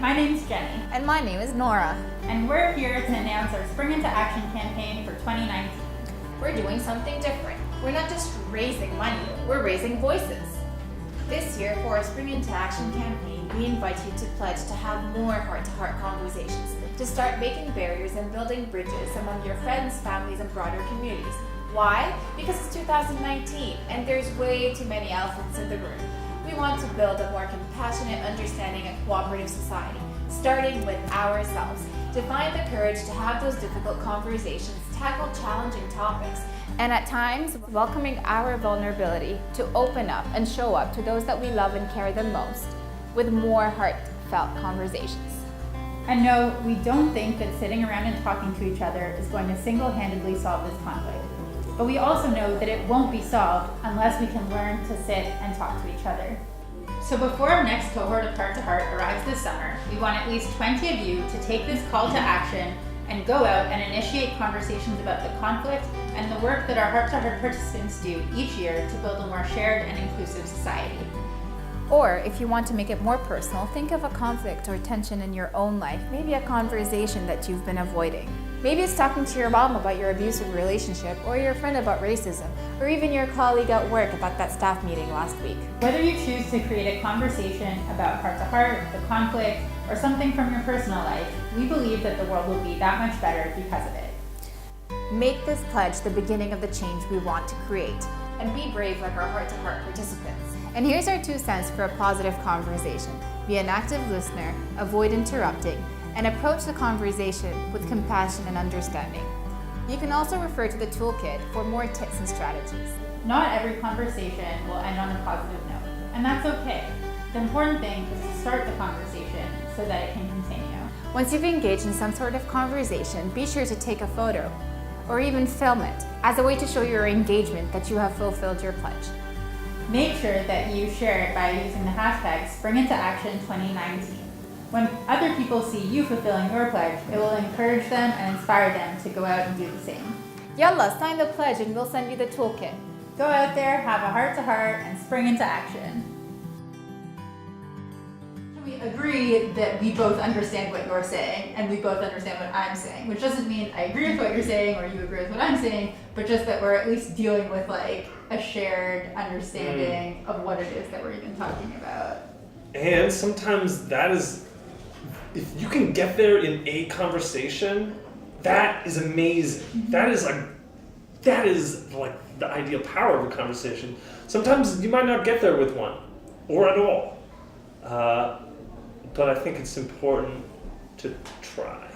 my name's Jenny. And my name is Nora. And we're here to announce our Spring into Action campaign for 2019. We're doing something different. We're not just raising money, we're raising voices. This year, for our Spring into Action campaign, we invite you to pledge to have more heart-to-heart conversations, to start making barriers and building bridges among your friends, families, and broader communities. Why? Because it's 2019, and there's way too many elephants in the room. We want to build a more compassionate, understanding, and cooperative society, starting with ourselves, to find the courage to have those difficult conversations, tackle challenging topics, and at times, welcoming our vulnerability to open up and show up to those that we love and care the most, with more heartfelt conversations. And no, we don't think that sitting around and talking to each other is going to single-handedly solve this conflict. But we also know that it won't be solved unless we can learn to sit and talk to each other. So before our next cohort of Heart to Heart arrives this summer, we want at least 20 of you to take this call to action and go out and initiate conversations about the conflict and the work that our Heart to Heart participants do each year to build a more shared and inclusive society. Or if you want to make it more personal, think of a conflict or tension in your own life, maybe a conversation that you've been avoiding. Maybe it's talking to your mom about your abusive relationship, or your friend about racism, or even your colleague at work about that staff meeting last week. Whether you choose to create a conversation about Heart to Heart, the conflict, or something from your personal life, we believe that the world will be that much better because of it. Make this pledge the beginning of the change we want to create, and be brave like our Heart to Heart participants. And here's our 2 cents for a positive conversation. Be an active listener, avoid interrupting, and approach the conversation with compassion and understanding. You can also refer to the toolkit for more tips and strategies. Not every conversation will end on a positive note, and that's okay. The important thing is to start the conversation so that it can continue. Once you've engaged in some sort of conversation, be sure to take a photo or even film it as a way to show your engagement that you have fulfilled your pledge. Make sure that you share it by using the hashtag SpringIntoAction2019. When other people see you fulfilling your pledge, it will encourage them and inspire them to go out and do the same. Yalla, sign the pledge and we'll send you the toolkit. Go out there, have a heart to heart, and spring into action. We agree that we both understand what you're saying and we both understand what I'm saying, which doesn't mean I agree with what you're saying or you agree with what I'm saying, but just that we're at least dealing with like a shared understanding of what it is that we're even talking about. And sometimes that is, if you can get there in a conversation, that is amazing. Mm-hmm. That is like the ideal power of a conversation. Sometimes you might not get there with one or at all. But I think it's important to try.